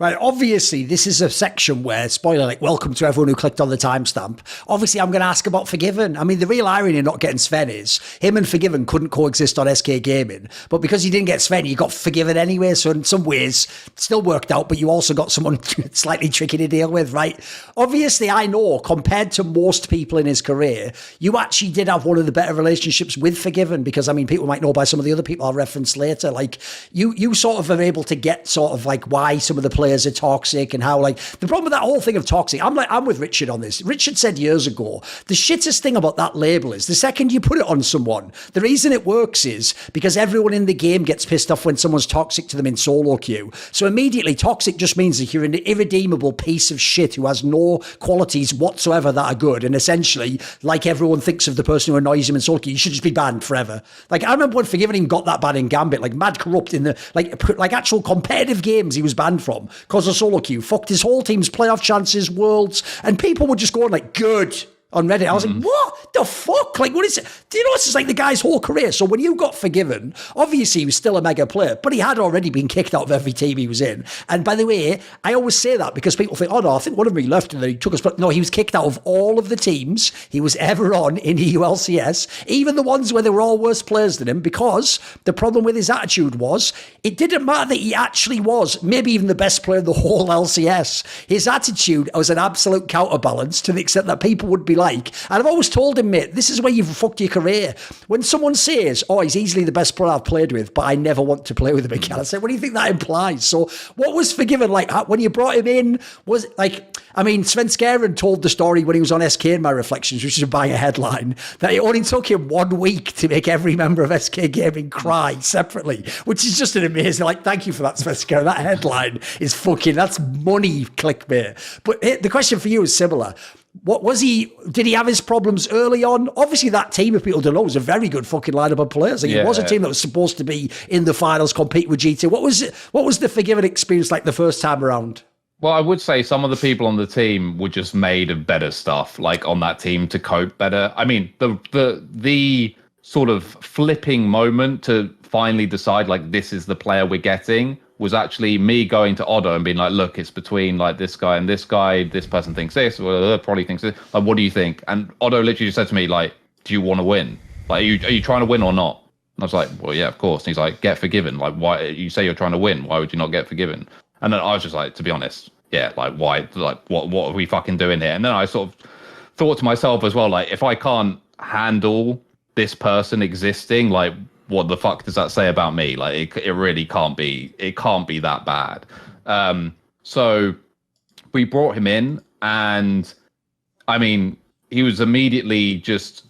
Right, obviously, this is a section where, spoiler, like, welcome to everyone who clicked on the timestamp. Obviously, I'm going to ask about Forgiven. I mean, the real irony of not getting Sven is him and Forgiven couldn't coexist on SK Gaming, but because he didn't get Sven, you got Forgiven anyway. So in some ways, it still worked out, but you also got someone slightly tricky to deal with, right? Obviously, I know, compared to most people in his career, you actually did have one of the better relationships with Forgiven, because, I mean, people might know by some of the other people I'll reference later. Like, you sort of are able to get sort of like why some of the players are toxic and how, like, the problem with that whole thing of toxic, I'm with Richard on this. Richard said years ago, the shittest thing about that label is the second you put it on someone, the reason it works is because everyone in the game gets pissed off when someone's toxic to them in solo queue. So immediately, toxic just means that you're an irredeemable piece of shit who has no qualities whatsoever that are good. And essentially, like everyone thinks of the person who annoys him in solo queue, you should just be banned forever. Like, I remember when Forgiven even got that bad in Gambit, like mad corrupt in the, like actual competitive games he was banned from because of solo queue, fucked his whole team's playoff chances, worlds, and people would just go on like, good, on Reddit. I was like, what the fuck? Like, what is it? Do you know, it's like the guy's whole career. So when you got Forgiven, obviously he was still a mega player, but he had already been kicked out of every team he was in. And by the way, I always say that because people think, oh no, I think one of them he left and then he took us. But no, he was kicked out of all of the teams he was ever on in EULCS, even the ones where they were all worse players than him, because the problem with his attitude was it didn't matter that he actually was maybe even the best player in the whole LCS. His attitude was an absolute counterbalance to the extent that people would be like, and I've always told him, mate, this is where you've fucked your career. When someone says, oh, he's easily the best player I've played with, but I never want to play with him again, I say, what do you think that implies? So what was Forgiven like when you brought him in? Was it like, I mean, Sven Skaren told the story when he was on SK in My Reflections, which is a banger headline, that it only took him 1 week to make every member of SK Gaming cry separately, which is just an amazing, like, thank you for that, Sven Skaren. That headline is fucking, that's money clickbait. But the question for you is similar. What was he? Did he have his problems early on? Obviously, that team, if people don't know, was a very good fucking lineup of players. Like, it was a team that was supposed to be in the finals, compete with G2. What was the Forgiven experience like the first time around? Well, I would say some of the people on the team were just made of better stuff, like on that team to cope better. I mean, the sort of flipping moment to finally decide like this is the player we're getting was actually me going to Otto and being like, look, it's between like this guy and this guy. This person thinks this, or probably thinks this. Like, what do you think? And Otto literally just said to me, like, do you want to win? Like, are you trying to win or not? And I was like, well, yeah, of course. And he's like, get Forgiven. Like, why? You say you're trying to win. Why would you not get Forgiven? And then I was just like, to be honest, yeah, like, why? Like, what are we fucking doing here? And then I sort of thought to myself as well, like, if I can't handle this person existing, like, what the fuck does that say about me? Like, it really can't be. It can't be that bad. So we brought him in, and I mean, he was immediately just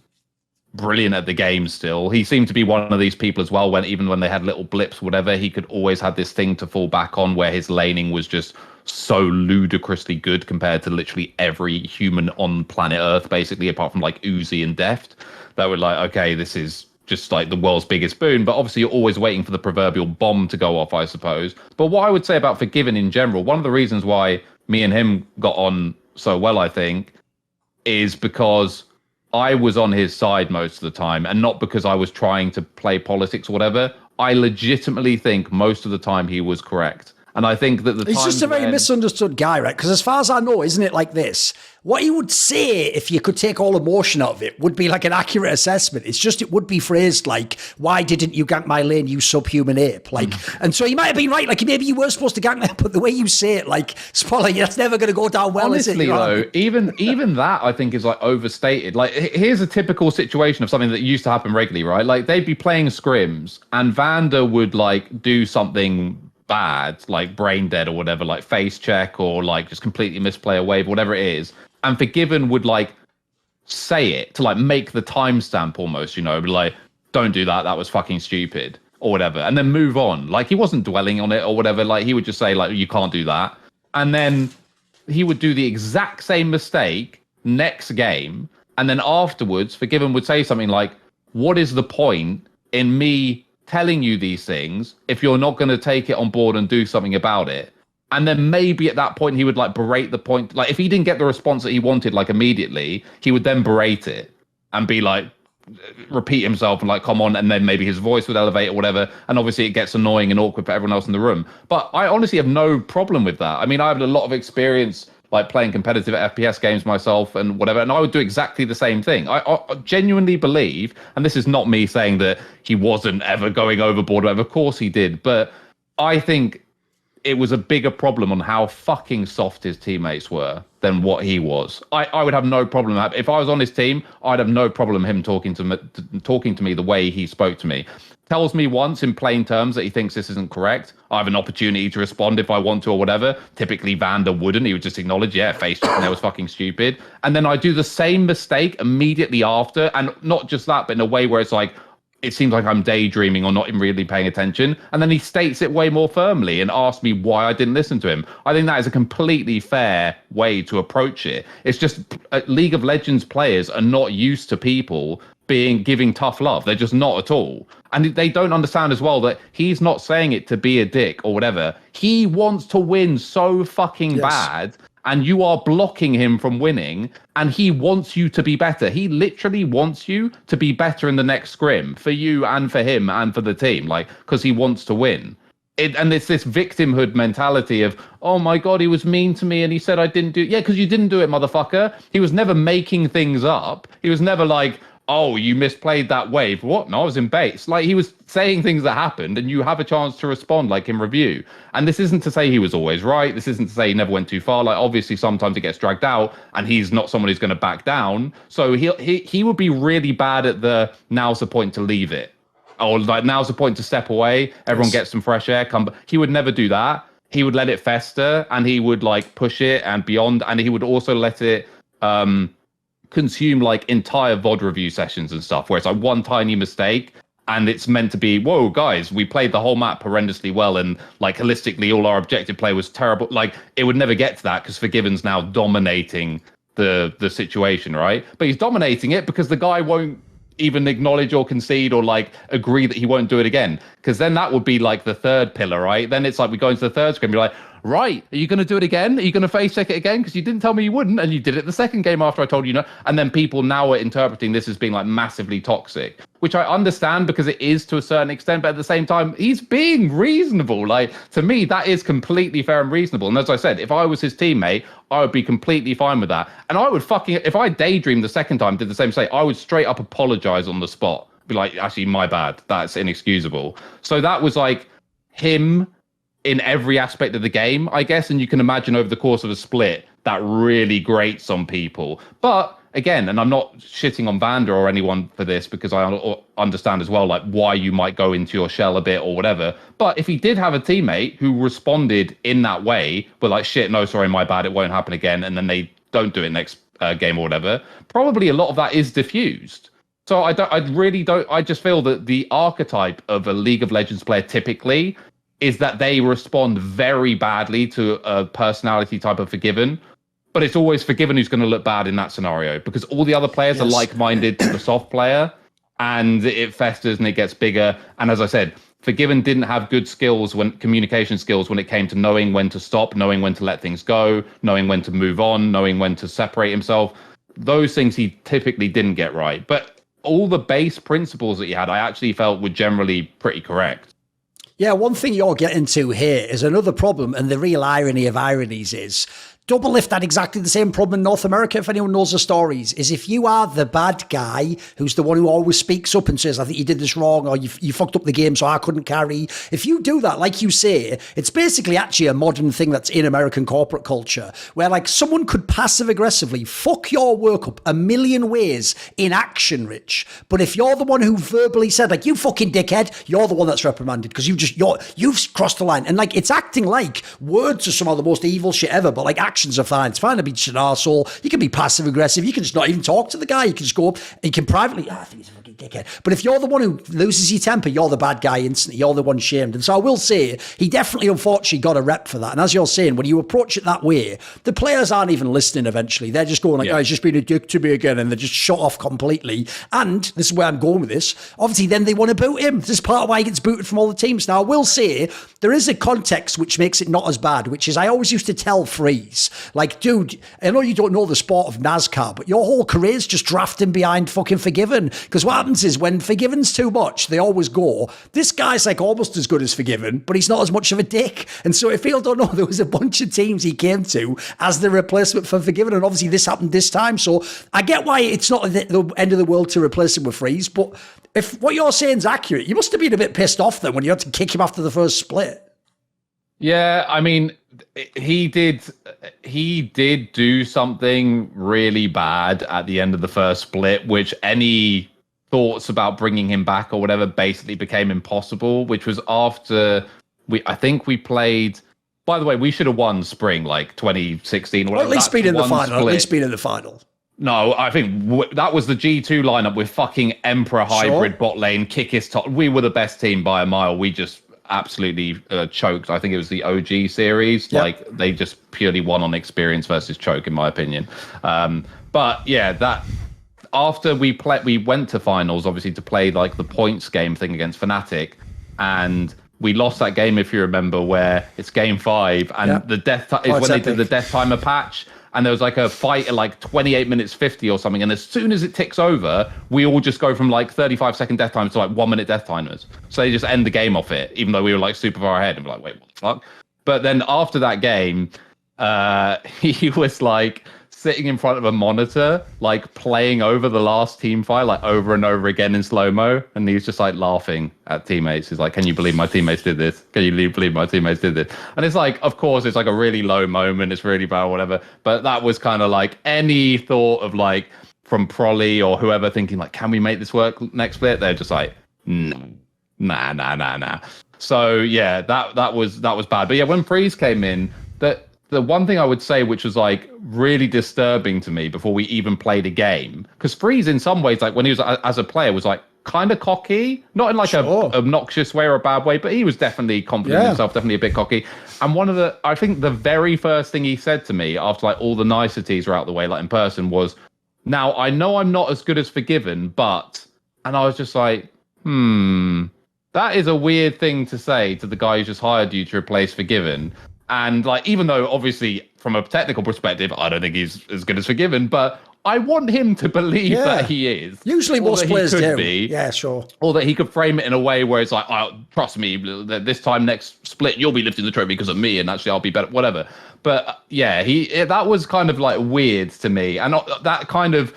brilliant at the game. Still, he seemed to be one of these people as well. Even when they had little blips, whatever, he could always have this thing to fall back on, where his laning was just so ludicrously good compared to literally every human on planet Earth, basically, apart from like Uzi and Deft. That were like, okay, this is just like the world's biggest boon, but obviously you're always waiting for the proverbial bomb to go off, I suppose. But what I would say about Forgiven in general, one of the reasons why me and him got on so well, I think, is because I was on his side most of the time, and not because I was trying to play politics or whatever. I legitimately think most of the time he was correct. And I think that he's just a very misunderstood guy, right? Because as far as I know, isn't it like this? What he would say, if you could take all emotion out of it, would be like an accurate assessment. It's just, it would be phrased like, why didn't you gank my lane, you subhuman ape? Like, and so he might have been right. Like, maybe you were supposed to gank me, but the way you say it, like, spoiler, that's never going to go down well, honestly, is it? Though, even that, I think, is like overstated. Like, here's a typical situation of something that used to happen regularly, right? Like, they'd be playing scrims, and Vander would, like, do something bad, like brain dead or whatever, like face check or like just completely misplay a wave, whatever it is, and Forgiven would like say it to like make the timestamp almost, you know, like, don't do that, that was fucking stupid or whatever, and then move on. Like, he wasn't dwelling on it or whatever. Like, he would just say like, you can't do that, and then he would do the exact same mistake next game, and then afterwards Forgiven would say something like, what is the point in me telling you these things if you're not going to take it on board and do something about it? And then maybe at that point he would like berate the point. Like, if he didn't get the response that he wanted like immediately, he would then berate it and be like, repeat himself and like come on, and then maybe his voice would elevate or whatever, and obviously it gets annoying and awkward for everyone else in the room. But I honestly have no problem with that. I mean, I have a lot of experience like playing competitive FPS games myself and whatever, and I would do exactly the same thing. I genuinely believe, and this is not me saying that he wasn't ever going overboard or whatever, of course he did, but I think it was a bigger problem on how fucking soft his teammates were than what he was. I would have no problem. If I was on his team, I'd have no problem him talking to me the way he spoke to me. Tells me once in plain terms that he thinks this isn't correct. I have an opportunity to respond if I want to or whatever. Typically, Vander wouldn't. He would just acknowledge, yeah, face check, and that was fucking stupid. And then I do the same mistake immediately after. And not just that, but in a way where it's like, it seems like I'm daydreaming or not even really paying attention. And then he states it way more firmly and asks me why I didn't listen to him. I think that is a completely fair way to approach it. It's just League of Legends players are not used to people giving tough love. They're just not at all. And they don't understand as well that he's not saying it to be a dick or whatever. He wants to win so fucking bad, and you are blocking him from winning, and he wants you to be better. He literally wants you to be better in the next scrim for you and for him and for the team, like, because he wants to win. And it's this victimhood mentality of, oh my God, he was mean to me and he said I didn't do it. Yeah, because you didn't do it, motherfucker. He was never making things up. He was never like, oh, you misplayed that wave. What? No, I was in base. Like, he was saying things that happened, and you have a chance to respond, like in review. And this isn't to say he was always right. This isn't to say he never went too far. Like, obviously, sometimes it gets dragged out, and he's not someone who's going to back down. So he would be really bad at the now's the point to leave it, or like now's the point to step away. Everyone gets some fresh air. Come. He would never do that. He would let it fester, and he would like push it and beyond, and he would also let it consume like entire VOD review sessions and stuff where it's like one tiny mistake and it's meant to be, whoa guys, we played the whole map horrendously well and like holistically all our objective play was terrible. Like, it would never get to that because FORG1VEN's now dominating the situation, right? But he's dominating it because the guy won't even acknowledge or concede or like agree that he won't do it again, because then that would be like the third pillar, right? Then it's like we go into the third scrim, you're like, right, are you going to do it again? Are you going to face check it again? Because you didn't tell me you wouldn't, and you did it the second game after I told you no. And then people now are interpreting this as being like massively toxic, which I understand because it is to a certain extent, but at the same time, he's being reasonable. Like, to me, that is completely fair and reasonable. And as I said, if I was his teammate, I would be completely fine with that. And I would if I daydreamed the second time, did the same mistake, I would straight up apologize on the spot. Be like, actually, my bad. That's inexcusable. So that was like him in every aspect of the game, I guess. And you can imagine over the course of a split, that really grates on people. But again, and I'm not shitting on Vander or anyone for this, because I understand as well, like, why you might go into your shell a bit or whatever. But if he did have a teammate who responded in that way, but like, shit, no, sorry, my bad, it won't happen again, and then they don't do it next game or whatever, probably a lot of that is diffused. So I just feel that the archetype of a League of Legends player typically is that they respond very badly to a personality type of FORG1VEN, but it's always FORG1VEN who's going to look bad in that scenario, because all the other players are like-minded to the soft player, and it festers and it gets bigger. And as I said, FORG1VEN didn't have good communication skills when it came to knowing when to stop, knowing when to let things go, knowing when to move on, knowing when to separate himself. Those things he typically didn't get right. But all the base principles that he had, I actually felt were generally pretty correct. Yeah, one thing you're getting to here is another problem, and the real irony of ironies is Doublelift had exactly the same problem in North America, if anyone knows the stories, is if you are the bad guy who's the one who always speaks up and says, I think you did this wrong, or you fucked up the game so I couldn't carry. If you do that, like you say, it's basically actually a modern thing that's in American corporate culture, where like someone could passive aggressively fuck your work up a million ways in action, Rich. But if you're the one who verbally said, like, you fucking dickhead, you're the one that's reprimanded because you've crossed the line. And like, it's acting like words are some of the most evil shit ever, but like actions are fine. It's fine to be just an arsehole. You can be passive aggressive. You can just not even talk to the guy. You can just go up and you can privately, I think he's a fucking dickhead. But if you're the one who loses your temper, you're the bad guy instantly. You're the one shamed. And so I will say, he definitely, unfortunately, got a rep for that. And as you're saying, when you approach it that way, the players aren't even listening eventually. They're just going like, oh, he's just been a dick to me again. And they're just shut off completely. And this is where I'm going with this. Obviously, then they want to boot him. This is part of why he gets booted from all the teams. Now, I will say, there is a context which makes it not as bad, which is I always used to tell Freeze, like, dude, I know you don't know the sport of NASCAR, but your whole career's just drafting behind fucking Forgiven. Because what happens is when Forgiven's too much, they always go, this guy's like almost as good as Forgiven, but he's not as much of a dick. And so if people don't know, there was a bunch of teams he came to as the replacement for Forgiven. And obviously this happened this time. So I get why it's not the end of the world to replace him with Freeze. But if what you're saying is accurate, you must have been a bit pissed off then when you had to kick him after the first split. Yeah, I mean, he did do something really bad at the end of the first split, which any thoughts about bringing him back or whatever basically became impossible, which was after I think we played. By the way, we should have won spring, like 2016 or whatever. Or at least been in the final. At least been in the final. No, I think that was the G2 lineup with fucking Emperor hybrid bot lane, Kikis top. We were the best team by a mile. We just absolutely choked. I think it was the OG series. Yep. Like they just purely won on experience versus choke, in my opinion. But yeah, that after we went to finals, obviously to play like the points game thing against Fnatic, and we lost that game, if you remember, where it's game 5 and the death is when they did the death timer patch. And there was like a fight at like 28 minutes 50 or something. And as soon as it ticks over, we all just go from like 35-second death times to like 1 minute death timers. So they just end the game off it, even though we were like super far ahead. And we're like, wait, what the fuck? But then after that game, he was like sitting in front of a monitor, like playing over the last team fight, like over and over again in slow-mo. And he's just like laughing at teammates. He's like, can you believe my teammates did this? Can you believe my teammates did this? And it's like, of course, it's like a really low moment. It's really bad, whatever. But that was kind of like any thought of like from Prolly or whoever thinking like, can we make this work next split? They're just like, no, nah. So yeah, that was bad. But yeah, when Freeze came in, the one thing I would say, which was like really disturbing to me before we even played a game, because Freeze in some ways, like when he was as a player, was like kind of cocky, not in like a obnoxious way or a bad way, but he was definitely confident in himself, definitely a bit cocky. And I think the very first thing he said to me after like all the niceties were out the way, like in person, was, now I know I'm not as good as Forgiven, but, and I was just like, that is a weird thing to say to the guy who just hired you to replace Forgiven. And like, even though obviously from a technical perspective, I don't think he's as good as Forgiven, but I want him to believe that he is. Usually most players do. Yeah, sure. Or that he could frame it in a way where it's like, oh, trust me, this time next split, you'll be lifting the trophy because of me, and actually I'll be better, whatever. But yeah, that was kind of like weird to me. And that kind of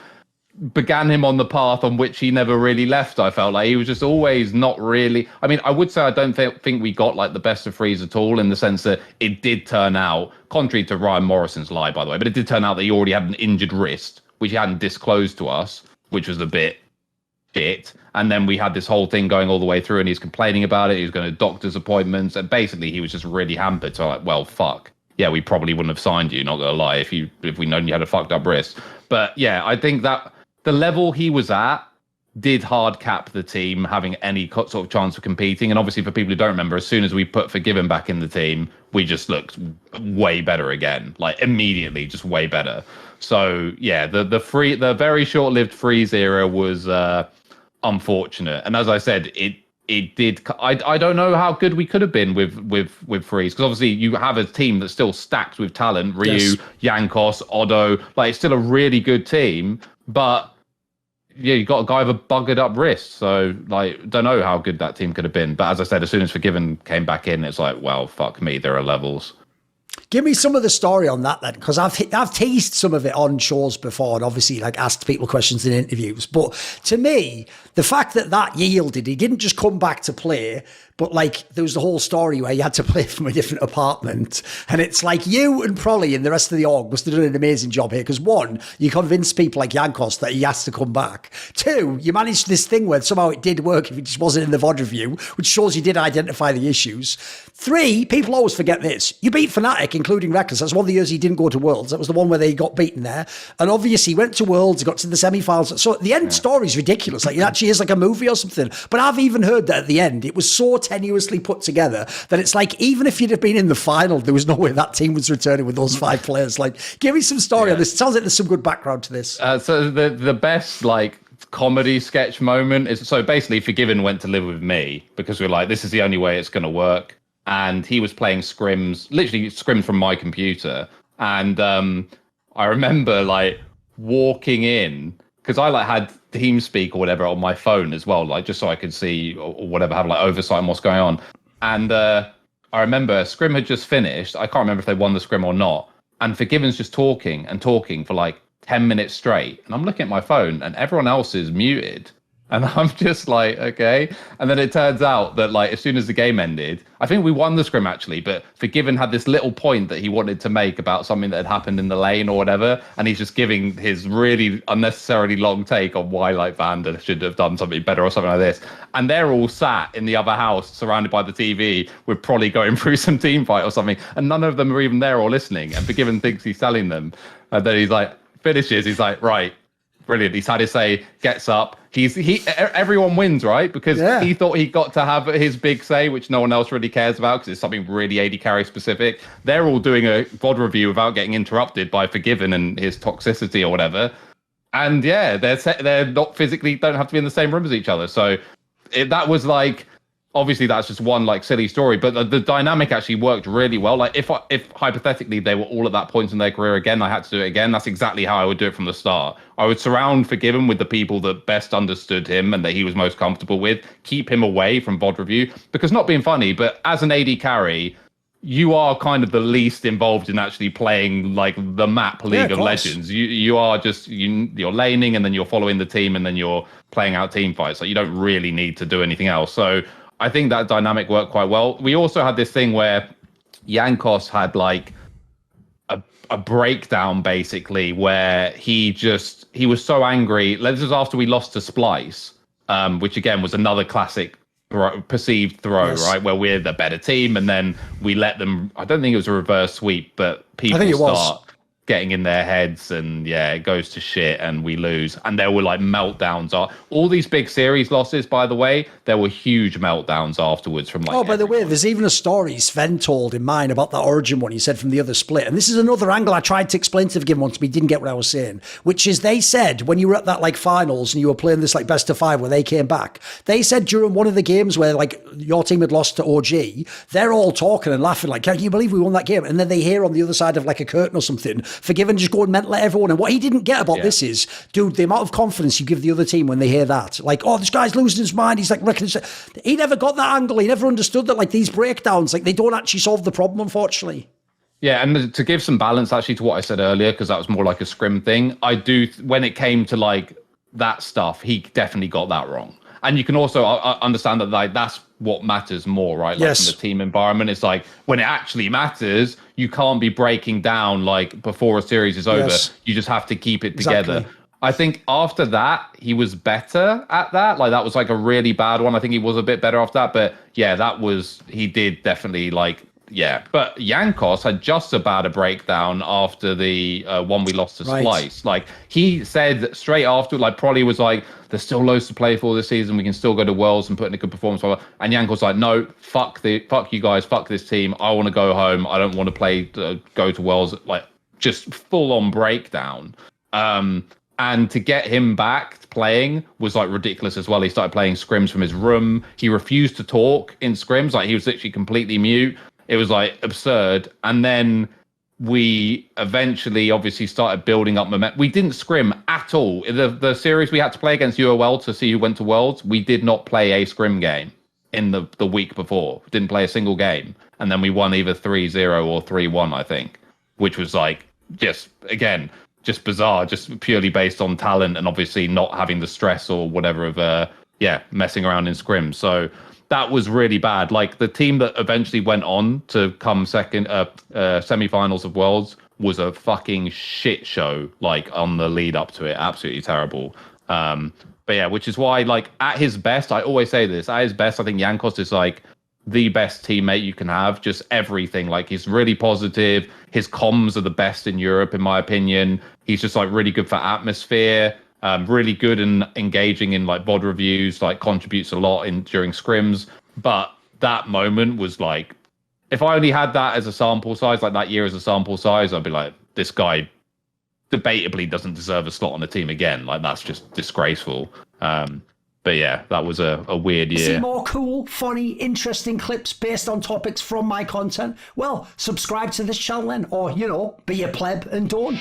began him on the path on which he never really left. I felt like he was just always not really. I mean, I would say I don't think we got like the best of Freeze at all, in the sense that it did turn out, contrary to Ryan Morrison's lie, by the way, but it did turn out that he already had an injured wrist, which he hadn't disclosed to us, which was a bit shit. And then we had this whole thing going all the way through, and he's complaining about it. He was going to doctor's appointments, and basically he was just really hampered. So like, well, fuck. Yeah, we probably wouldn't have signed you, not gonna lie, if we known you had a fucked up wrist. But yeah, I think that the level he was at did hard cap the team having any sort of chance of competing. And obviously, for people who don't remember, as soon as we put Forgiven back in the team, we just looked way better again, like immediately, just way better. So yeah, the very short-lived Freeze era was unfortunate. And as I said, it did. I don't know how good we could have been with Freeze, because obviously you have a team that's still stacked with talent. Ryu, Jankos, Odo, like it's still a really good team. But yeah, you got a guy with a buggered up wrist, so like don't know how good that team could have been. But as I said, as soon as Forgiven came back in, it's like, well, fuck me, there are levels. Give me some of the story on that then, because I've teased some of it on shows before, and obviously like asked people questions in interviews. But to me, the fact that yielded, he didn't just come back to play, but like there was the whole story where you had to play from a different apartment, and it's like you and Prolly and the rest of the org must have done an amazing job here, because one, you convinced people like Jankos that he has to come back. Two, you managed this thing where somehow it did work if it just wasn't in the VOD review, which shows you did identify the issues. Three, people always forget this. You beat Fnatic, including Reckless. That's one of the years he didn't go to Worlds. That was the one where they got beaten there. And obviously he went to Worlds, he got to the semi-finals. So the end story is ridiculous. Like it actually is like a movie or something. But I've even heard that at the end, it was so tenuously put together that it's like, even if you'd have been in the final, there was no way that team was returning with those 5 players. Like, give me some story on this. It sounds like there's some good background to this. So the best like comedy sketch moment is, so basically Forgiven went to live with me because we were like, this is the only way it's going to work. And he was playing scrims, literally scrims from my computer. And I remember like walking in, because I like had TeamSpeak or whatever on my phone as well, like just so I could see or whatever, have like oversight on what's going on. And I remember scrim had just finished. I can't remember if they won the scrim or not. And Forgiven's just talking and talking for like 10 minutes straight. And I'm looking at my phone and everyone else is muted. And I'm just like, okay. And then it turns out that like as soon as the game ended, I think we won the scrim actually, but Forgiven had this little point that he wanted to make about something that had happened in the lane or whatever. And he's just giving his really unnecessarily long take on why like Vander should have done something better or something like this. And they're all sat in the other house surrounded by the TV with probably going through some team fight or something. And none of them are even there or listening. And Forgiven thinks he's telling them. And then he's like, finishes. He's like, right. Brilliant. He's had his say, gets up. Everyone wins, right? Because he thought he got to have his big say, which no one else really cares about because it's something really AD carry specific. They're all doing a VOD review without getting interrupted by Forgiven and his toxicity or whatever. And yeah, they're not physically, don't have to be in the same room as each other. So that was like, obviously that's just one like silly story, but the dynamic actually worked really well. Like if hypothetically they were all at that point in their career again, I had to do it again. That's exactly how I would do it from the start. I would surround Forgiven with the people that best understood him and that he was most comfortable with, keep him away from VOD review, because not being funny, but as an AD carry, you are kind of the least involved in actually playing like the map League of Legends. You are just, you're laning and then you're following the team and then you're playing out team fights. Like you don't really need to do anything else. So I think that dynamic worked quite well. We also had this thing where Jankos had like a breakdown basically where he was so angry. This was after we lost to Splice, which again was another classic perceived throw, right? Where we're the better team and then we let them, I don't think it was a reverse sweep, but people start getting in their heads and it goes to shit and we lose. And there were like meltdowns. All these big series losses, by the way, there were huge meltdowns afterwards from like by the way, there's even a story Sven told in mine about that Origin one he said from the other split. And this is another angle I tried to explain to Forgiven once, but he didn't get what I was saying, which is they said when you were at that like finals and you were playing this like best of 5 where they came back, they said during one of the games where like your team had lost to OG, they're all talking and laughing like, can you believe we won that game? And then they hear on the other side of like a curtain or something, Forgiven just going mental at everyone. And what he didn't get about this is, dude, the amount of confidence you give the other team when they hear that. Like, oh, this guy's losing his mind. He's like, he never got that angle. He never understood that like these breakdowns, like they don't actually solve the problem, unfortunately. Yeah, and to give some balance actually to what I said earlier, because that was more like a scrim thing, I do, when it came to like that stuff, he definitely got that wrong. And you can also understand that like that's what matters more, right? Like in the team environment, it's like when it actually matters, you can't be breaking down like before a series is over. You just have to keep it together. Exactly. I think after that, he was better at that. Like that was like a really bad one. I think he was a bit better after that. But yeah, he did definitely like, but Jankos had just about a breakdown after the one we lost to Splice. Like he said straight after, like probably was like, there's still loads to play for this season. We can still go to Worlds and put in a good performance. And Jankos like, no, fuck you guys, fuck this team. I want to go home. I don't want to play, go to Worlds. Like just full on breakdown. And to get him back playing was like ridiculous as well. He started playing scrims from his room. He refused to talk in scrims. Like he was literally completely mute. It was like absurd. And then we eventually obviously started building up momentum. We didn't scrim at all. The series we had to play against UOL to see who went to Worlds, we did not play a scrim game in the week before. Didn't play a single game. And then we won either 3-0 or 3-1, I think, which was like just bizarre, just purely based on talent and obviously not having the stress or whatever of messing around in scrims. So that was really bad. Like the team that eventually went on to come second, semi-finals of Worlds was a fucking shit show. Like on the lead up to it, absolutely terrible. But yeah, which is why, like at his best, I always say this. At his best, I think Jankos is like the best teammate you can have. Just everything. Like he's really positive. His comms are the best in Europe, in my opinion. He's just like really good for atmosphere. Really good in engaging in like VOD reviews, like contributes a lot in during scrims. But that moment was like, if I only had that as a sample size, like that year as a sample size, I'd be like, this guy debatably doesn't deserve a slot on the team again. Like that's just disgraceful. But yeah, that was a weird year. See more cool, funny, interesting clips based on topics from my content? Well, subscribe to this channel then, or, you know, be a pleb and don't.